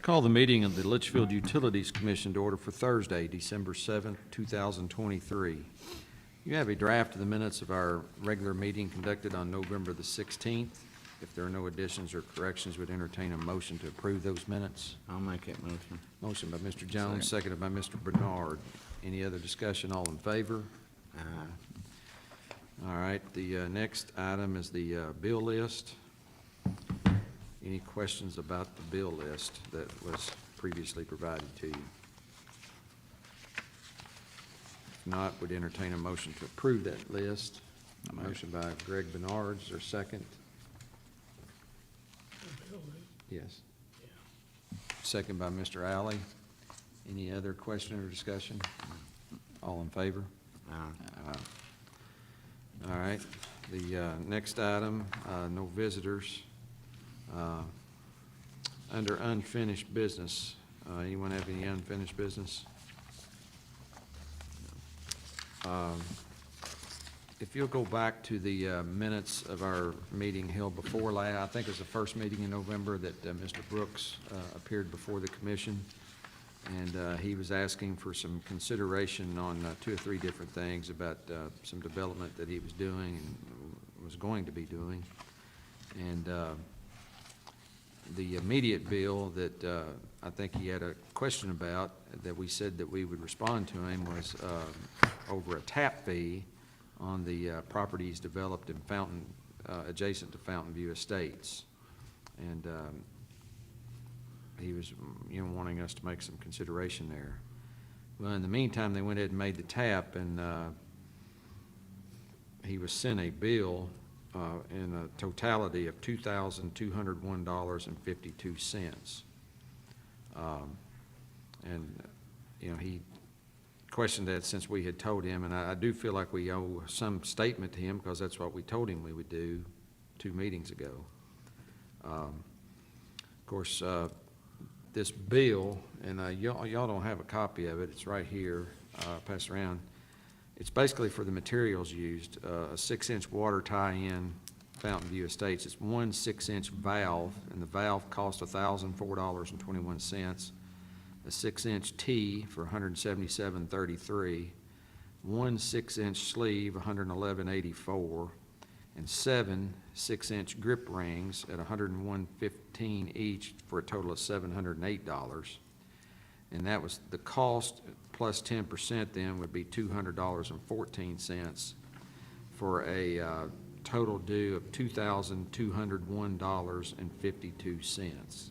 Call the meeting of the Leitchfield Utilities Commission to order for Thursday, December 7th, 2023. You have a draft of the minutes of our regular meeting conducted on November the 16th. If there are no additions or corrections, would entertain a motion to approve those minutes. I'll make that motion. Motion by Mr. Jones, seconded by Mr. Bernard. Any other discussion? All in favor? All right, the next item is the bill list. Any questions about the bill list that was previously provided to you? If not, would entertain a motion to approve that list. A motion by Greg Bernard, is there a second? Yes. Second by Mr. Alley. Any other question or discussion? All in favor? All right, the next item, no visitors. Under unfinished business, anyone have any unfinished business? If you'll go back to the minutes of our meeting held before last, I think it was the first meeting in November that Mr. Brooks appeared before the commission, and he was asking for some consideration on 2 or 3 different things about some development that he was doing and was going to be doing. And the immediate bill that I think he had a question about that we said that we would respond to him was over a tap fee on the properties developed in adjacent to Fountain View Estates. And he was, wanting us to make some consideration there. Well, in the meantime, they went ahead and made the tap, and he was sent a bill in a totality of $2,201.52. And he questioned that since we had told him, and I do feel like we owe some statement to him because that's what we told him we would do 2 meetings ago. Of course, this bill, and y'all don't have a copy of it, it's right here, passed around. It's basically for the materials used, a 6-inch water tie-in, Fountain View Estates. It's 1 6-inch valve, and the valve cost $1,004.21. A 6-inch T for $177.33. 1 6-inch sleeve, $111.84, and 7 6-inch grip rings at $101.15 each for a total of $708. And that was the cost plus 10% then would be $200.14 for a total due of $2,201.52.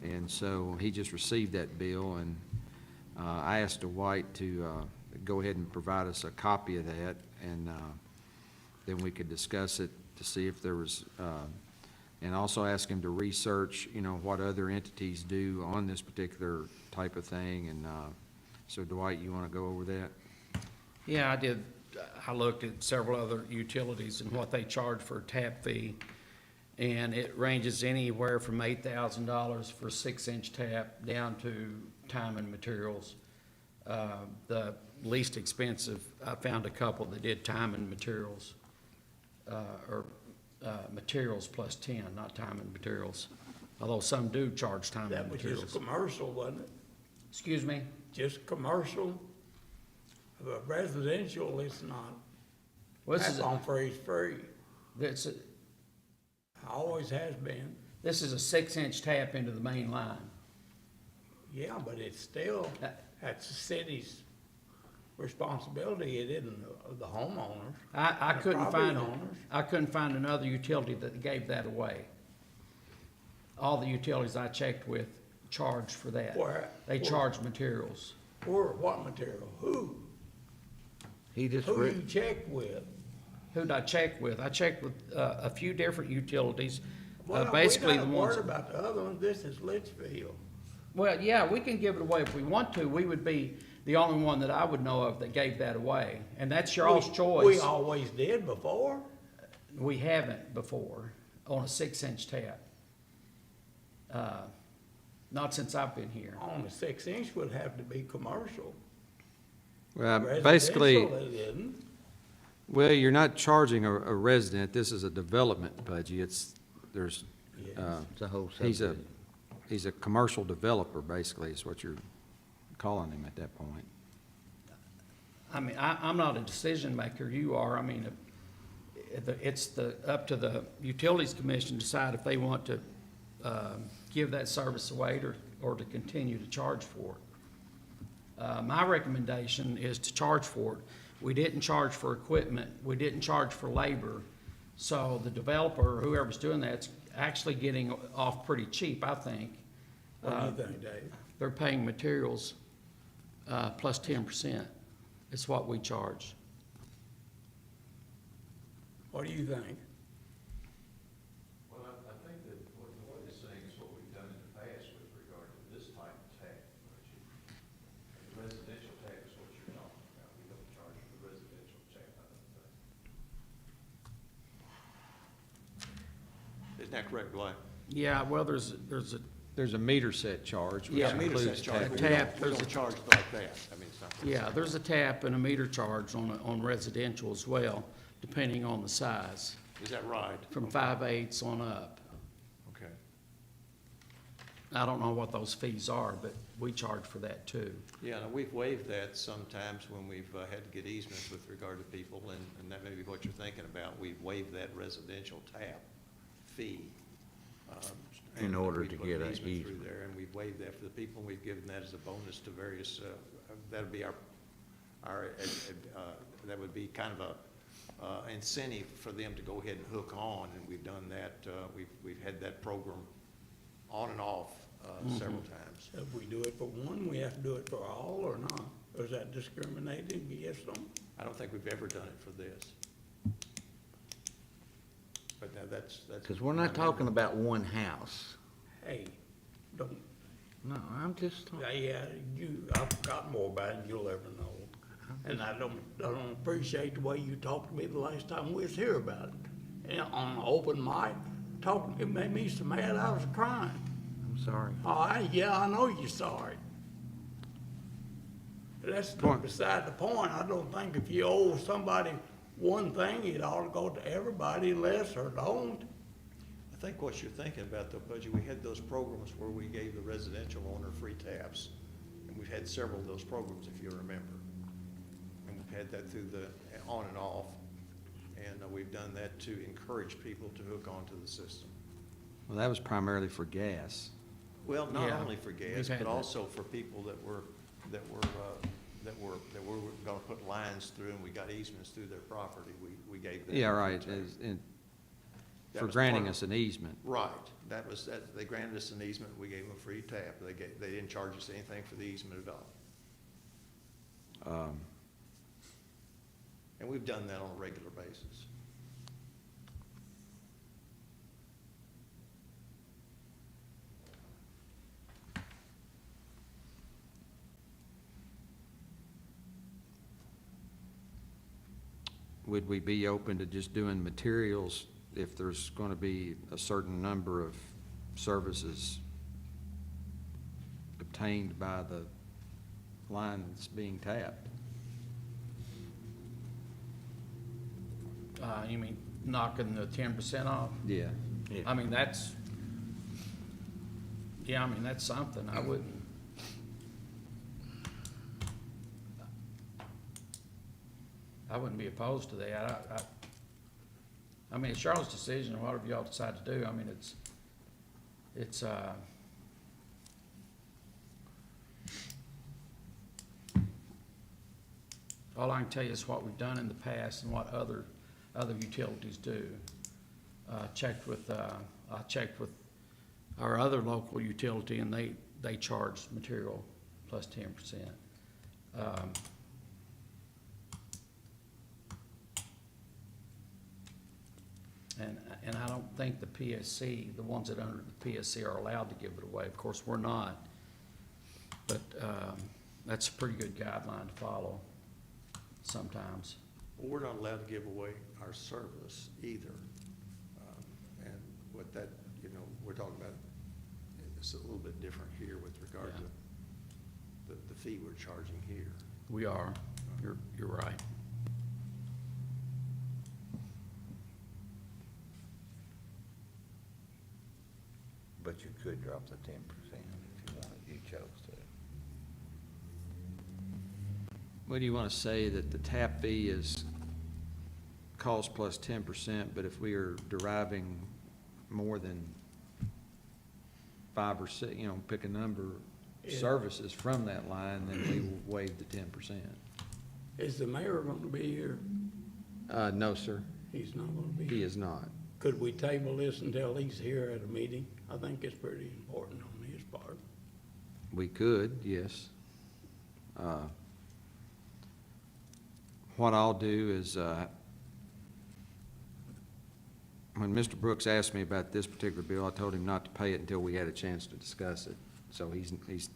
And so he just received that bill, and I asked Dwight to go ahead and provide us a copy of that, and then we could discuss it to see if there was, and also ask him to research, what other entities do on this particular type of thing. And so Dwight, you want to go over that? Yeah, I did. I looked at several other utilities and what they charge for a tap fee, and it ranges anywhere from $8,000 for a 6-inch tap down to time and materials. The least expensive, I found a couple that did time and materials, or materials plus 10, not time and materials, although some do charge time and materials. That was just commercial, wasn't it? Excuse me? Just commercial. But residential, it's not. Well, That's on free. This Always has been. is a 6-inch tap into the main line. Yeah, but it's still, that's the city's responsibility. It isn't the homeowners. I the couldn't property find owners. I couldn't find another utility that gave that away. All the utilities I checked with charged for that. They charge materials. What material? Who? He just Who you checked with? Who'd I check with? I checked with a few different utilities. Well, Basically we the not ones. worried about the other ones. This is Leitchfield. Well, yeah, we can give it away if we want to. We would be the only one that I would know of that gave that away, and that's y'all's choice. We always did before. We haven't before on a 6-inch tap. Not since I've been here. On the 6-inch would have to be commercial. Well, basically, Residential, it isn't. well, you're not charging a resident. This is a development budget. There's, Yes. It's a whole he's a, subdivision. he's a commercial developer, basically, is what you're calling him at that point. I mean, I'm not a decision maker, you are. I mean, it's up to the Utilities Commission to decide if they want to give that service away or to continue to charge for it. My recommendation is to charge for it. We didn't charge for equipment, we didn't charge for labor, so the developer, whoever's doing that's actually getting off pretty cheap, I think. What do you think, Dave? They're paying materials plus 10%. It's what we charge. What do you think? Well, I think that what he's saying is what we've done in the past with regard to this type of tap budget. The residential tap is what you're talking about. We don't charge for the residential tap, I don't think. Isn't that correct, Dwight? Yeah, well, there's a meter set charge, which Yeah, Meter includes set charge, tap. but tap, we there's don't a- charge like that. I mean, it's not. yeah, there's a tap and a meter charge on residential as well, depending on the size, Is that right? from 5/8 on up. Okay. I don't know what those fees are, but we charge for that too. Yeah, now, we've waived that sometimes when we've had to get easements with regard to people, and that may be what you're thinking about. We've waived that residential tap fee. In and order we to put get an an Through easement. there, and we've waived that for the people, and we've given that as a bonus to various, that'd be that would be kind of a incentive for them to go ahead and hook on, and we've done that. We've had that program on and off several times. If we do it for one, we have to do it for all or not? Or is that discriminating against them? I don't think we've ever done it for this. But now that's. Because we're not talking about one house. Hey, don't, No, I'm just talking. yeah, I've forgotten more about it than you'll ever know. And I don't appreciate the way you talked to me the last time we was here about it. And on an open mic, it made me so mad I was crying. I'm sorry. Yeah, I know you're sorry. But that's Point. beside the point. I don't think if you owe somebody one thing, it ought to go to everybody, less or don't. I think what you're thinking about though, Pudgy, we had those programs where we gave the residential owner free taps. And we've had several of those programs, if you remember. And we've had that through the on and off. And we've done that to encourage people to hook onto the system. Well, that was primarily for gas. Well, not Yeah, only for gas, we've had but that. also for people that were gonna put lines through, and we got easements through their property, we gave them. Yeah, free right, taps. That for was granting part of- us an easement. Right, they granted us an easement, we gave them a free tap, they didn't charge us anything for the easement at all. And we've done that on a regular basis. Would we be open to just doing materials if there's going to be a certain number of services obtained by the line that's being tapped? You mean knocking the 10% off? Yeah. I mean, that's something. I wouldn't. I wouldn't be opposed to that. I mean, it's y'all's decision, or whatever y'all decide to do. I mean, it's all I can tell you is what we've done in the past and what other utilities do. I checked with our other local utility, and they charge material plus 10%. And I don't think the PSC, the ones that are under the PSC, are allowed to give it away. Of course, we're not. But that's a pretty good guideline to follow sometimes. Well, we're not allowed to give away our service either. And what that, we're talking about, it's a little bit different here with regard Yeah. to the fee we're charging here. We are. You're right. But you could drop the 10% if you wanted, you chose to. What do you want to say that the tap fee is cost plus 10%, but if we are deriving more than 5 or 6, pick a number, Yeah. services from that line, then we will waive the 10%. Is the mayor gonna be here? No, sir, He's not gonna be he here. is not. Could we table this until he's here at a meeting? I think it's pretty important on his part. We could, yes. What I'll do is, when Mr. Brooks asked me about this particular bill, I told him not to pay it until we had a chance to discuss it. So he's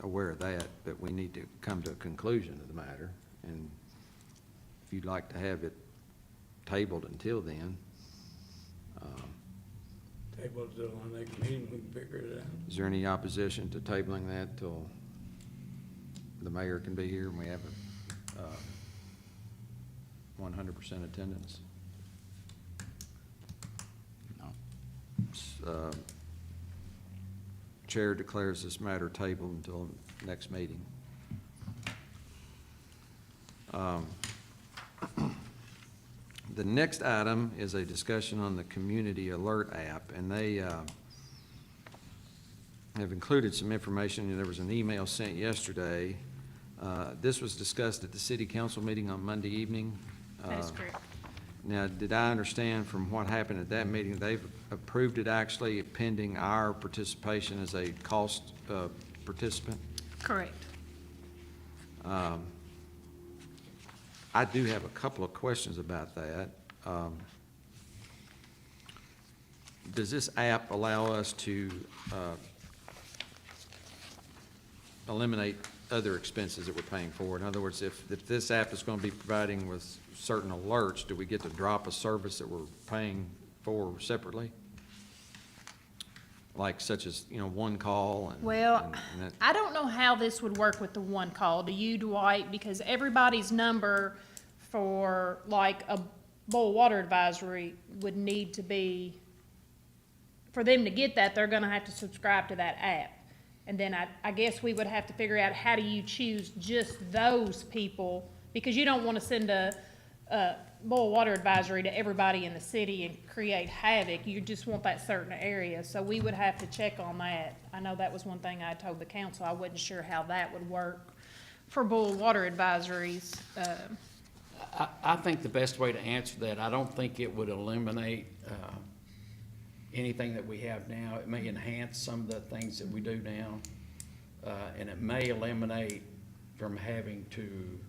aware of that, but we need to come to a conclusion of the matter. And if you'd like to have it tabled until then, Table it till our next meeting, we can figure it out. is there any opposition to tabling that till the mayor can be here and we have a 100% attendance? No. Chair declares this matter tabled until next meeting. The next item is a discussion on the Community Alert app, and they have included some information. There was an email sent yesterday. This was discussed at the city council meeting on Monday evening. That is correct. Now, did I understand from what happened at that meeting, they've approved it actually pending our participation as a cost participant? Correct. I do have a couple of questions about that. Does this app allow us to eliminate other expenses that we're paying for? In other words, if this app is going to be providing with certain alerts, do we get to drop a service that we're paying for separately? Like such as, one call and. Well, and that- I don't know how this would work with the one call. Do you, Dwight? Because everybody's number for like a boil water advisory would need to be, for them to get that, they're gonna have to subscribe to that app. And then I guess we would have to figure out how do you choose just those people, because you don't wanna send a boil water advisory to everybody in the city and create havoc. You just want that certain area. So we would have to check on that. I know that was one thing I told the council. I wasn't sure how that would work for boil water advisories. I think the best way to answer that, I don't think it would eliminate anything that we have now. It may enhance some of the things that we do now, and it may eliminate from having to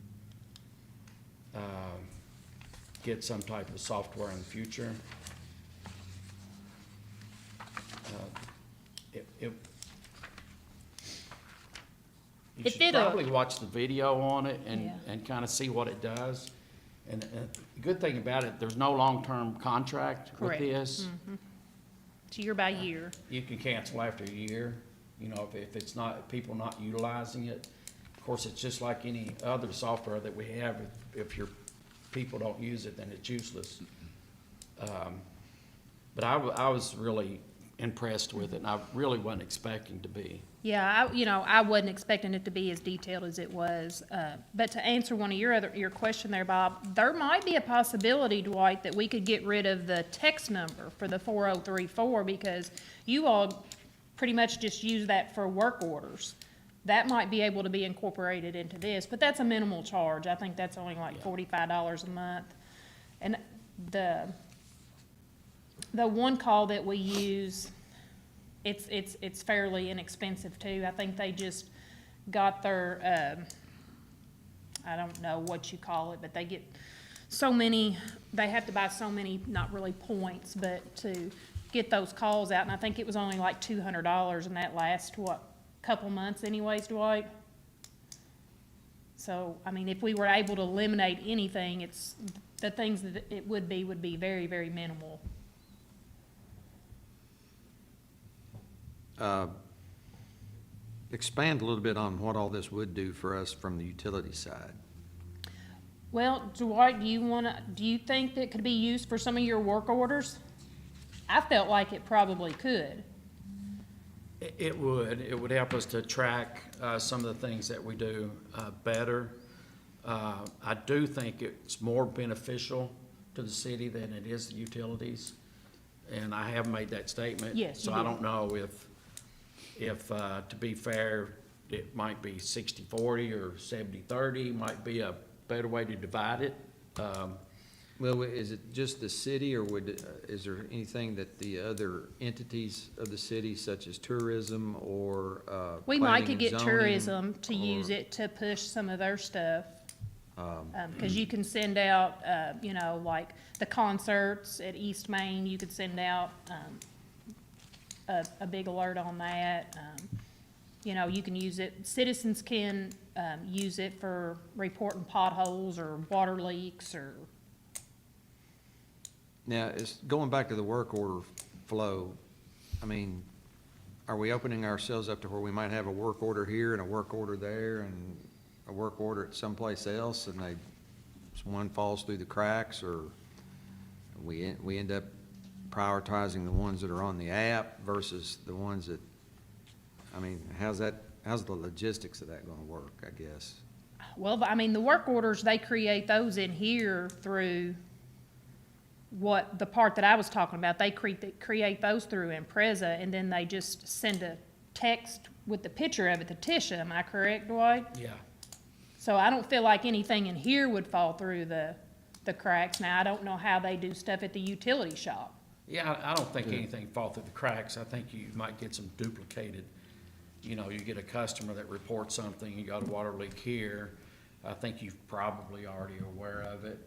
get some type of software in the future. You If should it'll- probably watch the video on it and, Yeah. and kind of see what it does. And the good thing about it, there's no long-term contract with Correct. this. It's year by year. You can cancel after a year, if it's not, if people not utilizing it. Of course, it's just like any other software that we have. If your people don't use it, then it's useless. But I was really impressed with it, and I really wasn't expecting to be. Yeah, I wasn't expecting it to be as detailed as it was. But to answer one of your question there, Bob, there might be a possibility, Dwight, that we could get rid of the text number for the 4034 because you all pretty much just use that for work orders. That might be able to be incorporated into this, but that's a minimal charge. I think that's only like $45 a month. And the one call that we use, it's fairly inexpensive too. I think they just got their, I don't know what you call it, but they get so many, they have to buy so many, not really points, but to get those calls out. And I think it was only like $200 and that lasts, couple months anyways, Dwight? So, I mean, if we were able to eliminate anything, the things that it would be very, very minimal. Expand a little bit on what all this would do for us from the utility side. Well, Dwight, do you think that it could be used for some of your work orders? I felt like it probably could. It would help us to track some of the things that we do better. I do think it's more beneficial to the city than it is the utilities, and I have made that statement. Yes, So you I did. don't know if to be fair, it might be 60-40 or 70-30, might be a better way to divide it. Well, is it just the city, or is there anything that the other entities of the city, such as tourism or We might planning could and get zoning, tourism to use or- it to push some of their stuff. Cause you can send out, you know, like the concerts at East Main, you could send out, a big alert on that. You know, you can use it, citizens can, use it for reporting potholes or water leaks or, Now, it's going back to the work order flow. I mean, are we opening ourselves up to where we might have a work order here and a work order there and a work order at someplace else, and one falls through the cracks, or we end up prioritizing the ones that are on the app versus the ones that, I mean, how's the logistics of that gonna work, I guess? well, I mean, the work orders, they create those in here through the part that I was talking about, they create those through Impreza, and then they just send a text with the picture of it to Tisha, am I correct, Dwight? Yeah. So I don't feel like anything in here would fall through the cracks. Now, I don't know how they do stuff at the utility shop. Yeah, I don't think anything fall through the cracks. I think you might get some duplicated. You know, you get a customer that reports something, you got a water leak here. I think you've probably already aware of it.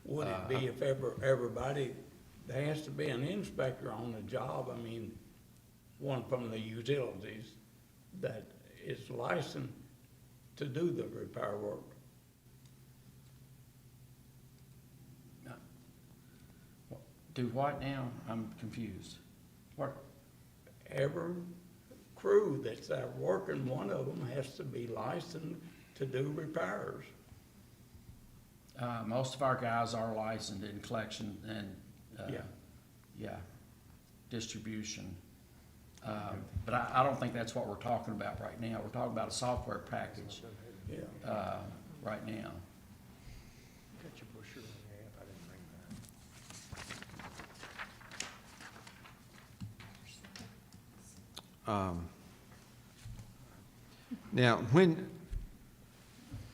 Would it be if everybody, there has to be an inspector on the job, I mean, one from the utilities that is licensed to do the repair work? Do what now? I'm confused. What? Every crew that's there working, one of them has to be licensed to do repairs. Most of our guys are licensed in collection and, Yeah. yeah, distribution. But I don't think that's what we're talking about right now. We're talking about a software package, Yeah. right now. Got your brochure on the app, I didn't bring that. Now,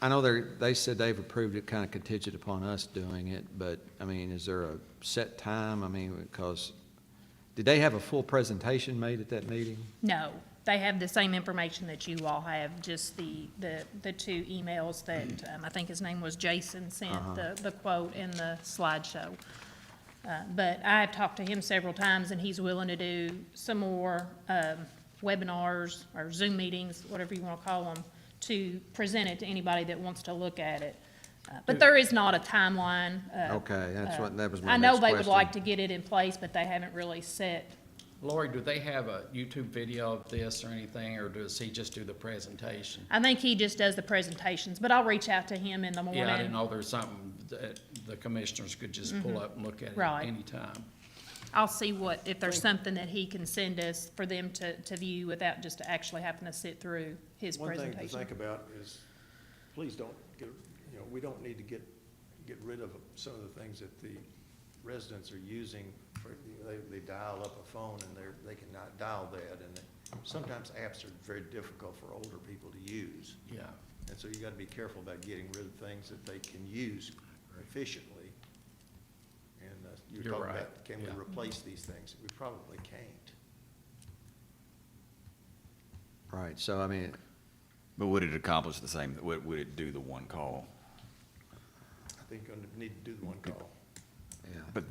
I know they said they've approved it kind of contingent upon us doing it, but, I mean, is there a set time? I mean, because, did they have a full presentation made at that meeting? No, they have the same information that you all have, just the two emails that, I think his name was Jason, sent the quote and the slideshow. But I have talked to him several times, and he's willing to do some more webinars or Zoom meetings, whatever you want to call them, to present it to anybody that wants to look at it. But there is not a timeline. Okay, that was my I know next they would question. like to get it in place, but they haven't really set. Lori, do they have a YouTube video of this or anything, or does he just do the presentation? I think he just does the presentations, but I'll reach out to him in the morning. Yeah, I didn't know there's something that the commissioners could just pull up and look at it Right. anytime. I'll see if there's something that he can send us for them to view without just actually having to sit through his One thing to presentation. think about is, please don't we don't need to get rid of some of the things that the residents are using for, they dial up a phone and they cannot dial that, and sometimes apps are very difficult for older people to use. Yeah. And so you gotta be careful about getting rid of things that they can use efficiently. And you're You're talking right, about, can we yeah. replace these things? We probably can't. Right, so, I mean, But would it accomplish the same, would it do the one call? I think you're gonna need to do the one call. yeah. But-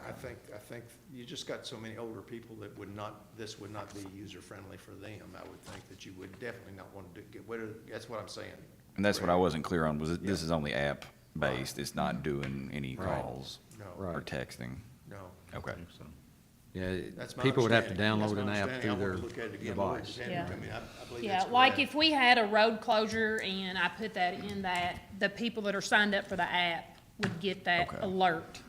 I think you just got so many older people that this would not be user-friendly for them. I would think that you would definitely not want to get rid of, that's what I'm saying. And that's what I wasn't clear on, was this Yeah. is only app-based, it's not doing any Right. calls No, Right. or texting? no. Okay. Yeah, That's my people would have to understanding. download an That's my app understanding. through I their want to look at it again. Lord, device. just Yeah. I mean, I believe Yeah, that's like correct. if we had a road closure and I put that in that, the people that are signed up for the app would get that Okay. alert.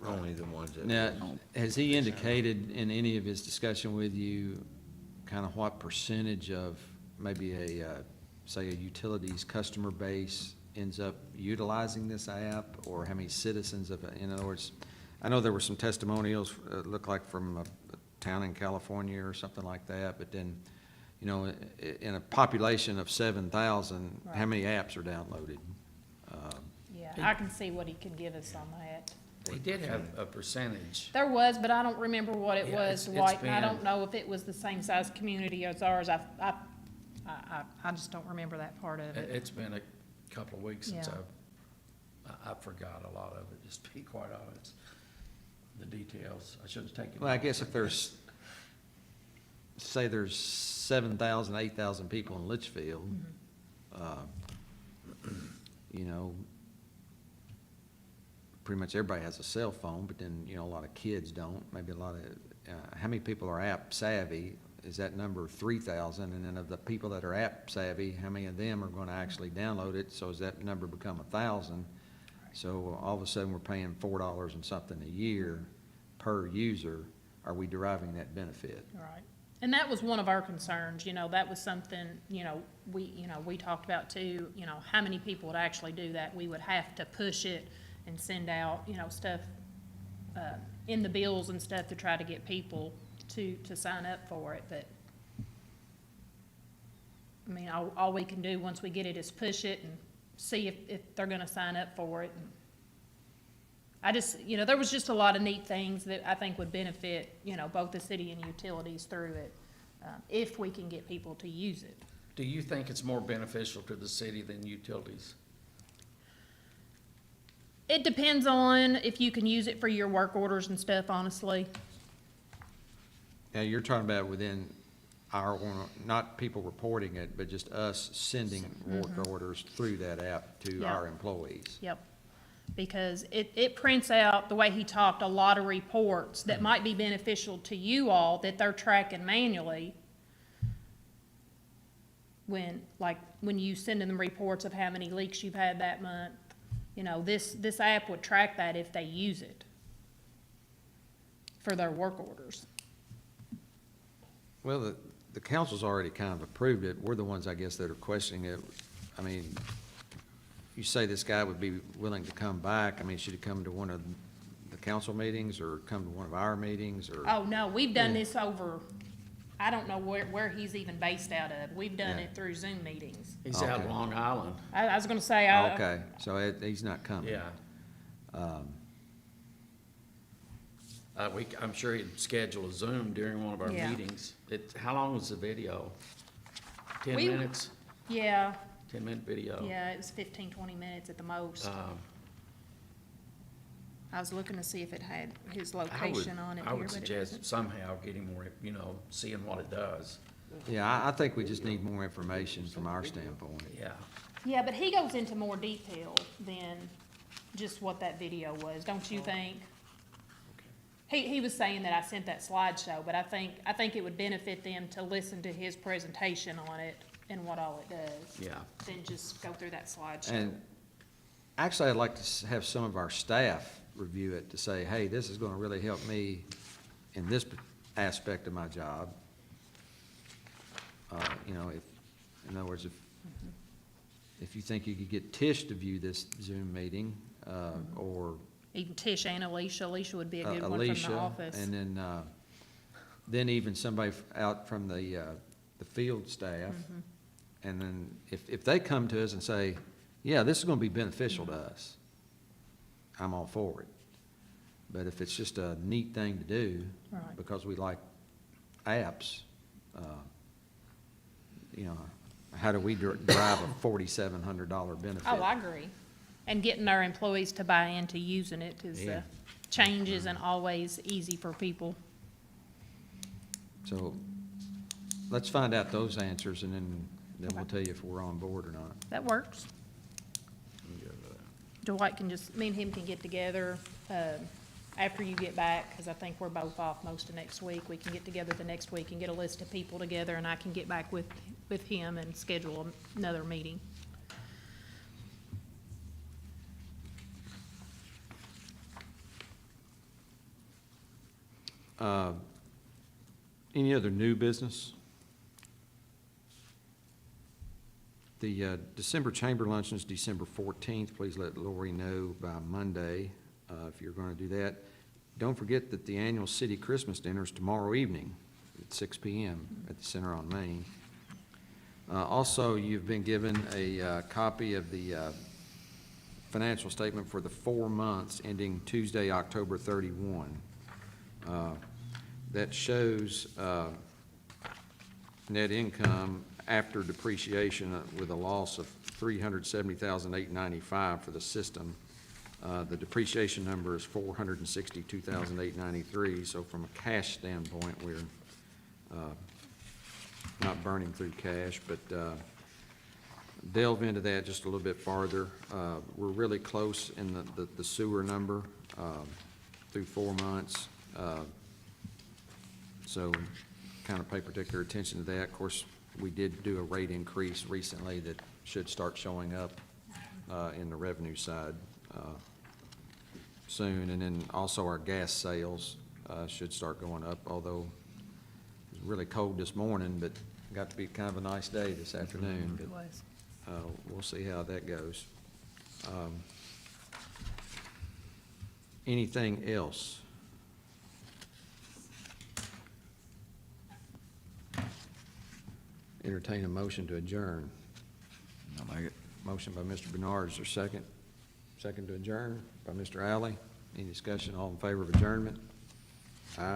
Only the ones that. Now, has he indicated in any of his discussion with you kind of what percentage of maybe say a utilities customer base ends up utilizing this app, or how many citizens in other words, I know there were some testimonials, looked like from a town in California or something like that, but then, you know, in a population of 7,000, how Right. many apps are downloaded? Yeah, I can see what he could give us on that. He did have a percentage. There was, but I don't remember what it Yeah, was, it's Dwight, and I been- don't know if it was the same size community as ours. I just don't remember that part of it. It's been a couple of weeks since Yeah. I forgot a lot of it, just to be quite honest. The details, I should have taken. Well, I guess if there's, say there's 7,000, 8,000 people in Litchfield, you know, pretty much everybody has a cell phone, but then, you know, a lot of kids don't. Maybe a lot of, how many people are app savvy? Is that number 3,000? And then of the people that are app savvy, how many of them are gonna actually download it? So does that number become 1,000? So all of a sudden, we're paying $4 and something a year per user. Are we deriving that benefit? Right. And that was one of our concerns, you know, that was something, we talked about too, how many people would actually do that? We would have to push it and send out, stuff, in the bills and stuff to try to get people to sign up for it, but I mean, all we can do once we get it is push it and see if they're gonna sign up for it. And I just, there was just a lot of neat things that I think would benefit, both the city and utilities through it, if we can get people to use it. Do you think it's more beneficial to the city than utilities? It depends on if you can use it for your work orders and stuff, honestly. Now, you're talking about within our, not people reporting it, but just us sending work orders through that app to Yeah. our employees. Yep. Because it prints out, the way he talked, a lot of reports that might be beneficial to you all that they're tracking manually. When you send them reports of how many leaks you've had that month, this app would track that if they use it for their work orders. Well, the council's already kind of approved it. We're the ones, I guess, that are questioning it. I mean, you say this guy would be willing to come back. I mean, should he come to one of the council meetings or come to one of our meetings or? Oh, no, we've done this over, I don't know where he's even based out of. We've done Yeah. it through Zoom meetings. He's out Okay. Long Island, I was gonna say, Okay, so he's not coming. yeah. I'm sure he'd schedule a Zoom during one of our Yeah. meetings. How long was the video? 10 We- minutes? yeah, 10-minute video? yeah, it was 15, 20 minutes at the most. I was looking to see if it had his location on it I here, would but it suggest doesn't. somehow getting more, seeing what it does. Yeah, I think we just need more information from our standpoint. Yeah. Yeah, but he goes into more detail than just what that video was, don't you think? He was saying that I sent that slideshow, but I think it would benefit them to listen to his presentation on it and what all it does. Yeah. Than just go through that slideshow. And actually, I'd like to have some of our staff review it to say, hey, this is gonna really help me in this aspect of my job. In other words, if you think you could get Tish to view this Zoom meeting, or Even Tish and Alicia would be a good one from the Alicia, office. and then even somebody out from the field staff. Mm-hmm. And then if they come to us and say, yeah, this is gonna be beneficial to us, I'm all for it. But if it's just a neat thing to do, Right. because we like apps, how do we drive a $4,700 benefit? Oh, I agree. And getting our employees to buy into using it is, Yeah. change isn't always easy for people. So let's find out those answers, and then we'll Okay. tell you if we're on board or not. That works. Dwight can me and him can get together, after you get back, because I think we're both off most of next week. We can get together the next week and get a list of people together, and I can get back with him and schedule another meeting. Any other new business? The December chamber luncheon is December 14th. Please let Lori know by Monday if you're going to do that. Don't forget that the annual city Christmas dinner is tomorrow evening at 6 p.m. at the Center on Main. Also, you've been given a copy of the financial statement for the 4 months ending Tuesday, October 31. That shows net income after depreciation with a loss of $370,895 for the system. The depreciation number is $462,893, so from a cash standpoint, we're not burning through cash, but delve into that just a little bit farther. We're really close in the sewer number through 4 months, so kind of pay particular attention to that. Of course, we did do a rate increase recently that should start showing up in the revenue side soon, and then also our gas sales should start going up, although it was really cold this morning, but got to be kind of a nice day this afternoon. It But was. we'll see how that goes. Anything else? Entertain a motion to adjourn. I'll make it. Motion by Mr. Bernard, is there a second? Second to adjourn by Mr. Alley. Any discussion, all in favor of adjournment? Aye.